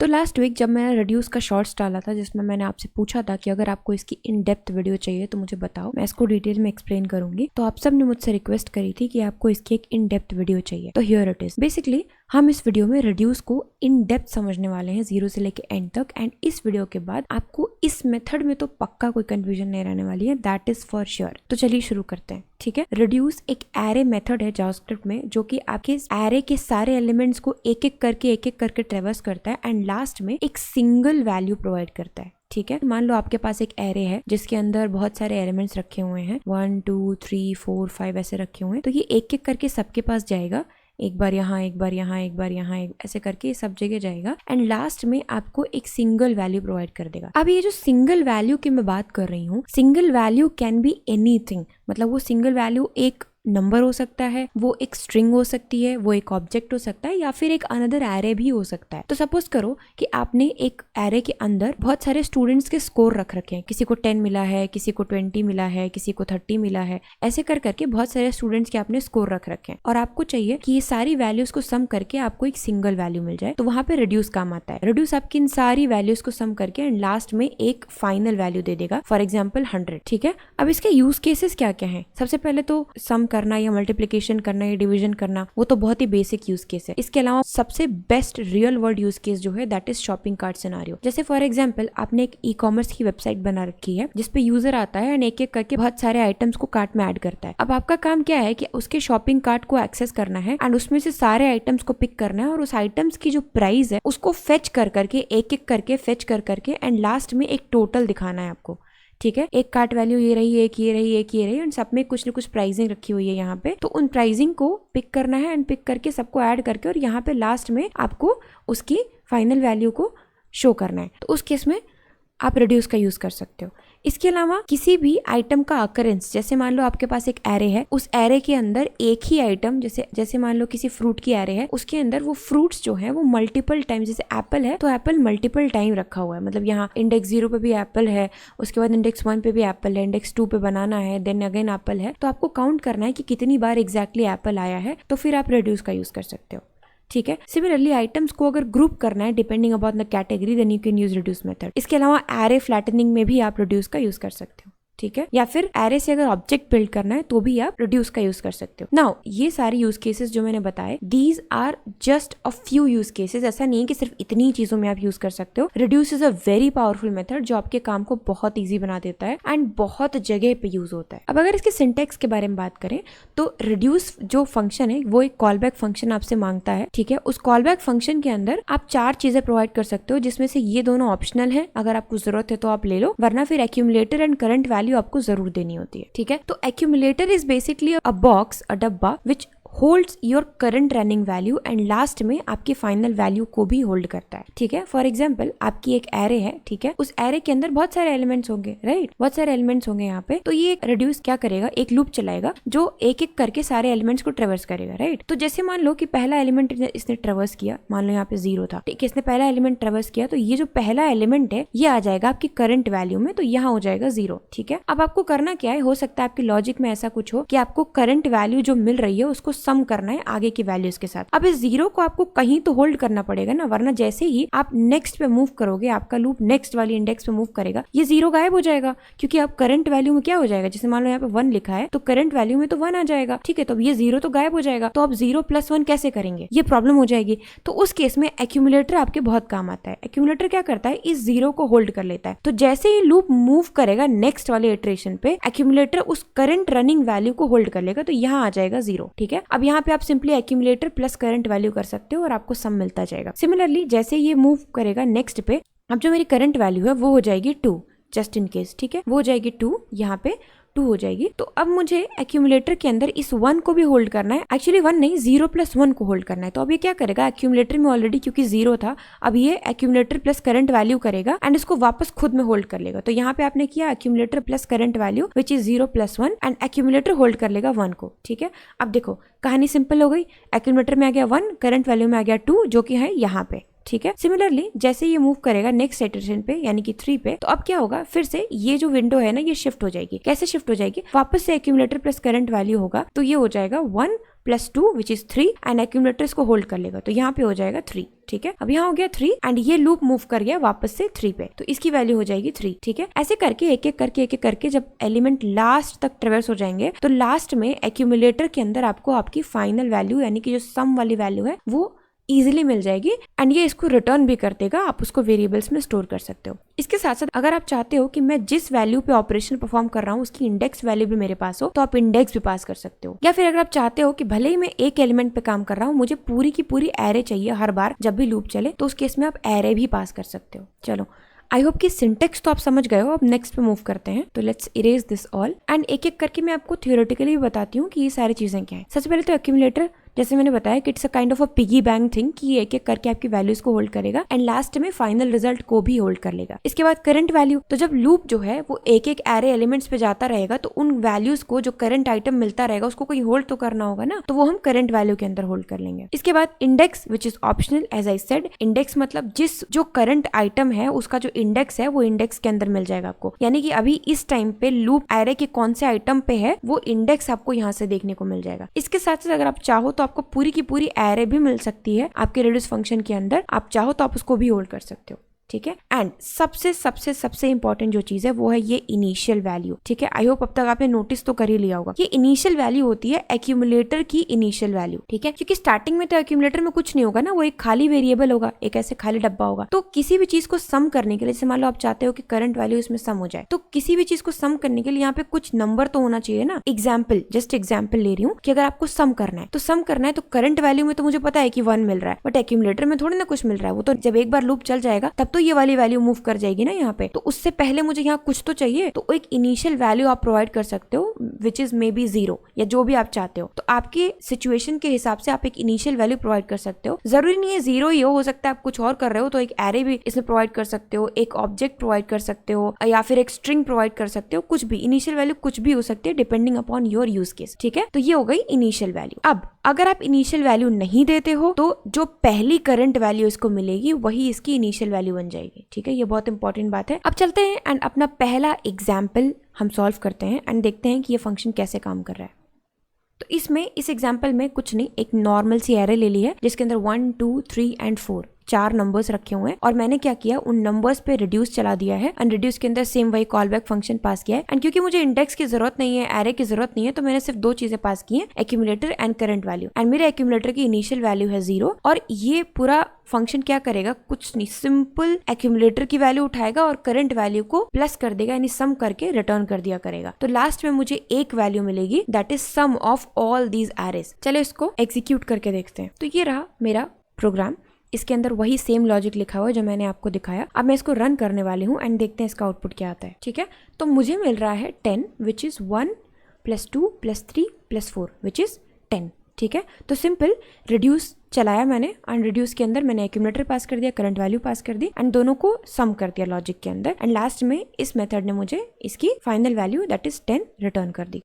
तो last week जब मैंने रिड्यूस का शॉर्ट्स डाला था जिसमें मैंने आपसे पूछा था कि अगर आपको इसकी इन डेप्थ वीडियो चाहिए तो मुझे बताओ, मैं इसको डिटेल में एक्सप्लेन करूंगी। तो आप सब ने मुझसे रिक्वेस्ट करी थी कि आपको इसकी एक इन डेप्थ वीडियो चाहिए, तो हियर इट इज। बेसिकली हम इस वीडियो में रिड्यूस को इन डेप्थ समझने वाले हैं, जीरो से लेके एंड तक। एंड इस वीडियो के बाद आपको इस मेथड में तो पक्का कोई कंफ्यूजन नहीं रहने वाली है, दैट इज फॉर श्योर। तो चलिए शुरू करते हैं, ठीक है। रिड्यूस एक एरे मेथड है जावास्क्रिप्ट में, जो कि आपके एरे के सारे एलिमेंट्स को एक एक करके ट्रेवर्स करता है एंड लास्ट में एक सिंगल वैल्यू प्रोवाइड करता है, ठीक है। मान लो आपके पास एक एरे है जिसके अंदर बहुत सारे एलिमेंट्स रखे हुए हैं, 1 2 3 4 5 ऐसे रखे हुए हैं। तो ये एक एक करके सबके पास जाएगा, एक बार यहाँ, एक बार यहाँ, एक बार यहाँ, ऐसे करके सब जगह जाएगा एंड लास्ट में आपको एक सिंगल वैल्यू प्रोवाइड कर देगा। अब ये जो सिंगल वैल्यू की मैं बात कर रही हूँ, single value can be anything, मतलब वो सिंगल वैल्यू एक नंबर हो सकता है, वो एक स्ट्रिंग हो सकती है, वो एक ऑब्जेक्ट हो सकता है, या फिर एक अनदर एरे भी हो सकता है। तो सपोज करो कि आपने एक एरे के अंदर बहुत सारे स्टूडेंट्स के स्कोर रख रखे हैं, किसी को 10 मिला है, किसी को 20 मिला है, किसी को 30 मिला है, ऐसे कर करके बहुत सारे स्टूडेंट्स के आपने स्कोर रख रखे हैं और आपको चाहिए कि ये सारी वैल्यूज को सम करके आपको एक सिंगल वैल्यू मिल जाए। तो वहां पे रिड्यूस काम आता है। रिड्यूस आपकी इन सारी वैल्यूज को सम करके एंड लास्ट में एक फाइनल वैल्यू दे देगा, फॉर एग्जाम्पल 100, ठीक है। अब इसके यूज केसेस क्या क्या है? सबसे पहले तो सम करना या मल्टीप्लिकेशन करना या डिवीजन करना, वो तो बहुत ही बेसिक यूज केस है। इसके अलावा सबसे best real world use case जो है that is shopping cart scenario. जैसे फॉर एग्जांपल आपने एक ई कॉमर्स की वेबसाइट बना रखी है जिसपे यूजर आता है एंड एक एक करके बहुत सारे आइटम्स को कार्ट में ऐड करता है। अब आपका काम क्या है कि उसके शॉपिंग कार्ट को एक्सेस करना है एंड उसमें से सारे आइटम्स को पिक करना है और उस आइटम्स की जो प्राइस है उसको फेच कर करके एक एक करके फेच कर करके एंड लास्ट में एक टोटल दिखाना है आपको, ठीक है। एक कार्ट वैल्यू ये रही, एक ये रही, एक ये रही एंड सब में कुछ न कुछ प्राइसिंग रखी हुई है यहाँ पे। तो उन प्राइसिंग को पिक करना है एंड पिक करके सबको ऐड करके और यहाँ पे लास्ट में आपको उसकी फाइनल वैल्यू को शो करना है। तो उस केस में आप रिड्यूस का यूज कर सकते हो। इसके अलावा किसी भी आइटम का अकरेंस, जैसे मान लो आपके पास एक एरे है, उस एरे के अंदर एक ही आइटम, जैसे मान लो किसी फ्रूट की एरे है, उसके अंदर वो फ्रूट्स जो है वो मल्टीपल टाइम, जैसे एप्पल है तो एप्पल मल्टीपल टाइम रखा हुआ है, मतलब यहाँ इंडेक्स 0 पे भी एप्पल है, उसके बाद इंडेक्स 1 पे भी एप्पल है, इंडेक्स 2 पे बनाना है, देन अगेन एप्पल है। तो आपको काउंट करना है कि कितनी बार एग्जैक्टली एप्पल आया है, तो फिर आप रिड्यूस का यूज कर सकते हो, ठीक है। सिमिलरली आइटम्स को अगर ग्रुप करना है depending upon the category, then you can use reduce method. इसके अलावा एरे फ्लैटनिंग में भी आप रिड्यूस का यूज कर सकते हो, ठीक है। या फिर एरे से अगर ऑब्जेक्ट बिल्ड करना है तो भी आप रिड्यूस का यूज कर सकते हो। नाउ ये सारे यूज केसेस जो मैंने बताए, these are just a few use cases. ऐसा नहीं है कि सिर्फ इतनी चीजों में आप यूज कर सकते हो। Reduce is a very powerful method जो आपके काम को बहुत ईजी बना देता है एंड बहुत जगह पे यूज होता है। अब अगर इसके सिंटेक्स के बारे में बात करें तो रिड्यूस जो फंक्शन है वो एक कॉलबैक फंक्शन आपसे मांगता है, ठीक है। उस कॉलबैक फंक्शन के अंदर आप 4 चीजें प्रोवाइड कर सकते हो, जिसमें से ये दोनों ऑप्शनल है, अगर आपको जरूरत है तो आप ले लो, वरना फिर एक्यूमुलेटर एंड करंट वैल्यू आपको जरूर देनी होती है, ठीक है। तो accumulator is basically a box, a डब्बा which holds your current running value and last में आपकी फाइनल वैल्यू को भी होल्ड करता है, ठीक है। फॉर एग्जांपल आपकी एक एरे है, ठीक है, उस एरे के अंदर बहुत सारे एलिमेंट्स होंगे, राइट, बहुत सारे एलिमेंट्स होंगे यहाँ पे। तो ये रिड्यूस क्या करेगा, एक लूप चलाएगा जो एक एक करके सारे एलिमेंट्स को ट्रेवर्स करेगा, राइट। तो जैसे मान लो कि पहला एलिमेंट इसने ट्रेवर्स किया, मान लो यहाँ पे 0 था, ठीक है, इसने पहला एलिमेंट ट्रेवर्स किया, तो ये जो पहला एलिमेंट है ये आ जाएगा आपकी करंट वैल्यू में, तो यहाँ हो जाएगा 0, ठीक है। अब आपको करना क्या है, हो सकता है आपके लॉजिक में ऐसा कुछ हो कि आपको करंट वैल्यू जो मिल रही है उसको सम करना है आगे की वैल्यूज के साथ। अब इस 0 को आपको कहीं तो होल्ड करना पड़ेगा ना, वरना जैसे ही आप नेक्स्ट पे मूव करोगे, आपका लूप नेक्स्ट वाली इंडेक्स पे मूव करेगा, ये 0 गायब हो जाएगा, क्योंकि अब करंट वैल्यू में क्या हो जाएगा, जैसे मान लो यहाँ पे 1 लिखा है तो करंट वैल्यू में तो 1 आ जाएगा, ठीक है। तो अब ये 0 तो गायब हो जाएगा, तो अब 0 + 1 कैसे करेंगे, ये प्रॉब्लम हो जाएगी। तो उस केस में एक्यूमुलेटर आपके बहुत काम आता है। एक्यूमुलेटर क्या करता है, इस 0 को होल्ड कर लेता है, तो जैसे ही लूप मूव करेगा नेक्स्ट वाले इटरेशन पे, एक्यूमुलेटर उस करंट रनिंग वैल्यू को होल्ड कर लेगा, तो यहाँ आ जाएगा 0, ठीक है। अब यहाँ पे आप simply accumulator plus current value कर सकते हो और आपको सम मिलता जाएगा। सिमिलरली जैसे ये मूव करेगा नेक्स्ट पे, अब जो मेरी करंट वैल्यू है वो हो जाएगी 2, जस्ट इन केस, ठीक है, वो हो जाएगी 2, यहाँ पे 2 हो जाएगी। तो अब मुझे एक्यूमुलेटर के अंदर इस 1 को भी होल्ड करना है, एक्चुअली 1 नहीं, 0 + 1 को होल्ड करना है। तो अब ये क्या करेगा, एक्यूमुलेटर में ऑलरेडी क्योंकि 0 था, अब ये एक्यूमुलेटर प्लस करंट वैल्यू करेगा एंड इसको वापस खुद में होल्ड कर लेगा। तो यहाँ पे आपने किया accumulator plus current value which is 0 + 1 and accumulator hold कर लेगा 1 को, ठीक है। अब देखो कहानी सिंपल हो गई, एक्यूमुलेटर में आ गया 1, करंट वैल्यू में आ गया 2 जो कि है यहाँ पे, ठीक है। सिमिलरली जैसे ये मूव करेगा नेक्स्ट इटरेशन पे यानी कि 3 पे, तो अब क्या होगा, फिर से ये जो विंडो है ना ये शिफ्ट हो जाएगी। कैसे शिफ्ट हो जाएगी, वापस से एक्यूमुलेटर प्लस करंट वैल्यू होगा, तो ये हो जाएगा 1 plus 2 which is 3 and accumulator इसको होल्ड कर लेगा, तो यहाँ पे हो जाएगा 3। ठीक है, अब यहाँ हो गया 3 एंड ये लूप मूव कर गया वापस से 3 पे, तो इसकी वैल्यू हो जाएगी 3। ठीक है, ऐसे करके एक एक करके जब एलिमेंट लास्ट तक ट्रेवर्स हो जाएंगे तो लास्ट में एक्यूमुलेटर के अंदर आपको आपकी फाइनल वैल्यू यानी कि जो सम वाली वैल्यू है वो इजीली मिल जाएगी एंड ये इसको रिटर्न भी कर देगा, आप उसको वेरिएबल्स में स्टोर कर सकते हो। इसके साथ साथ अगर आप चाहते हो कि मैं जिस वैल्यू पे ऑपरेशन परफॉर्म कर रहा हूँ उसकी इंडेक्स वैल्यू भी मेरे पास हो तो आप इंडेक्स भी पास कर सकते हो, या फिर अगर आप चाहते हो कि भले ही मैं एक एलिमेंट पे काम कर रहा हूँ मुझे पूरी की पूरी एरे चाहिए हर बार जब भी लूप चले, तो उस केस में आप एरे भी पास कर सकते हो। चलो, आई होप कि सिंटेक्स तो आप समझ गए हो। अब नेक्स्ट पे मूव करते हैं, तो let's erase this all and एक एक करके मैं आपको थियोरेटिकली भी बताती हूँ कि ये सारी चीजें क्या है। सबसे पहले तो एक्यूमुलेटर, जैसे मैंने बताया कि it's a kind of a piggy bank thing कि एक एक करके आपकी वैल्यूज को होल्ड करेगा एंड लास्ट में फाइनल रिजल्ट को भी होल्ड कर लेगा। इसके बाद करंट वैल्यू, तो जब लूप जो है वो एक एक एरे एलिमेंट्स पे जाता रहेगा तो उन वैल्यूज को जो करंट आइटम मिलता रहेगा उसको कोई होल्ड तो करना होगा ना, तो वो हम करंट वैल्यू के अंदर होल्ड कर लेंगे। इसके बाद index which is optional, as I said index मतलब जिस जो करंट आइटम है उसका जो इंडेक्स है वो इंडेक्स के अंदर मिल जाएगा आपको, यानी कि अभी इस टाइम पे लूप एरे के कौन से आइटम पे है वो इंडेक्स आपको यहाँ से देखने को मिल जाएगा। इसके साथ साथ अगर आप चाहो तो आपको पूरी की पूरी एरे भी मिल सकती है आपके रेडियस फंक्शन के अंदर, आप चाहो तो आप उसको भी होल्ड कर सकते हो। ठीक है, एंड सबसे सबसे सबसे इंपॉर्टेंट जो चीज है वो है ये इनिशियल वैल्यू। ठीक है, आई होप अब तक आपने नोटिस तो कर ही लिया होगा। ये इनिशियल वैल्यू होती है एक्यूमुलेटर की इनिशियल वैल्यू। ठीक है, क्योंकि स्टार्टिंग में तो एक्यूमुलेटर में कुछ नहीं होगा ना, वो एक खाली वेरिएबल होगा, एक ऐसे खाली डब्बा होगा। तो किसी भी चीज को सम करने के लिए, जैसे मान लो आप चाहते हो कि करंट वैल्यू इसमें सम हो जाए, तो किसी भी चीज को सम करने के लिए यहाँ पे कुछ नंबर तो होना चाहिए ना। एग्जाम्पल, जस्ट एग्जाम्पल ले रही हूँ कि अगर आपको सम करना है तो सम करना है तो करंट वैल्यू में तो मुझे पता है कि 1 मिल रहा है, बट एक्यूमुलेटर में थोड़ी ना कुछ मिल रहा है, वो तो जब एक बार लूप चल जाएगा तब तो ये वाली वैल्यू मूव कर जाएगी ना यहाँ पे, तो उससे पहले मुझे यहाँ कुछ तो चाहिए, तो एक इनिशियल वैल्यू आप प्रोवाइड कर सकते हो विच इज मे बी 0 या जो भी आप चाहते हो। तो आपके सिचुएशन के हिसाब से आप एक इनिशियल वैल्यू प्रोवाइड कर सकते हो, जरूरी नहीं है 0 ही हो सकता है आप कुछ और कर रहे हो तो एक एरे भी इसमें प्रोवाइड कर सकते हो, एक ऑब्जेक्ट प्रोवाइड कर सकते हो या फिर एक स्ट्रिंग प्रोवाइड कर सकते हो, कुछ भी इनिशियल वैल्यू कुछ भी हो सकती है depending upon your use case. ठीक है, तो ये हो गई इनिशियल वैल्यू। अब अगर आप इनिशियल वैल्यू नहीं देते हो तो जो पहली करंट वैल्यू इसको मिलेगी वही इसकी इनिशियल वैल्यू बन जाएगी। ठीक है, ये बहुत इंपॉर्टेंट बात है। अब चलते हैं एंड अपना पहला एग्जाम्पल हम सॉल्व करते हैं एंड देखते हैं कि ये फंक्शन कैसे काम कर रहा है। तो इसमें इस एग्जाम्पल में कुछ नहीं, एक नॉर्मल सी एरे ले ली है जिसके अंदर 1 2 3 एंड 4 4 नंबर्स रखे हुए हैं और मैंने क्या किया उन नंबर्स पे रिड्यूस चला दिया है एंड रिड्यूस के अंदर सेम वही कॉल बैक फंक्शन पास किया है। एंड क्योंकि मुझे इंडेक्स की जरूरत नहीं है, एरे की जरूरत नहीं है, तो मैंने सिर्फ 2 चीजें पास की हैं, accumulator and current value. And मेरे एक्यूमुलेटर की इनिशियल वैल्यू है 0 और ये पूरा फंक्शन क्या करेगा, कुछ नहीं, सिंपल एक्यूमुलेटर की वैल्यू उठाएगा और करंट वैल्यू को प्लस कर देगा, यानी सम करके रिटर्न कर दिया करेगा। तो लास्ट में मुझे एक वैल्यू मिलेगी that is sum of all these arrays. चलो इसको एग्जीक्यूट करके देखते हैं। तो ये रहा मेरा प्रोग्राम, इसके अंदर वही सेम लॉजिक लिखा हुआ है जो मैंने आपको दिखाया। अब मैं इसको रन करने वाली हूँ एंड देखते हैं इसका आउटपुट क्या आता है। ठीक है, तो मुझे मिल रहा है 10 विच इज 1 + 2 + 3 + 4 विच इज 10। ठीक है, तो सिंपल रिड्यूस चलाया मैंने एंड रिड्यूस के अंदर मैंने एक्यूमुलेटर पास कर दिया, करंट वैल्यू पास कर दी एंड दोनों को सम कर दिया लॉजिक के अंदर एंड लास्ट में इस मेथड ने मुझे इसकी final value that is 10 return कर दी।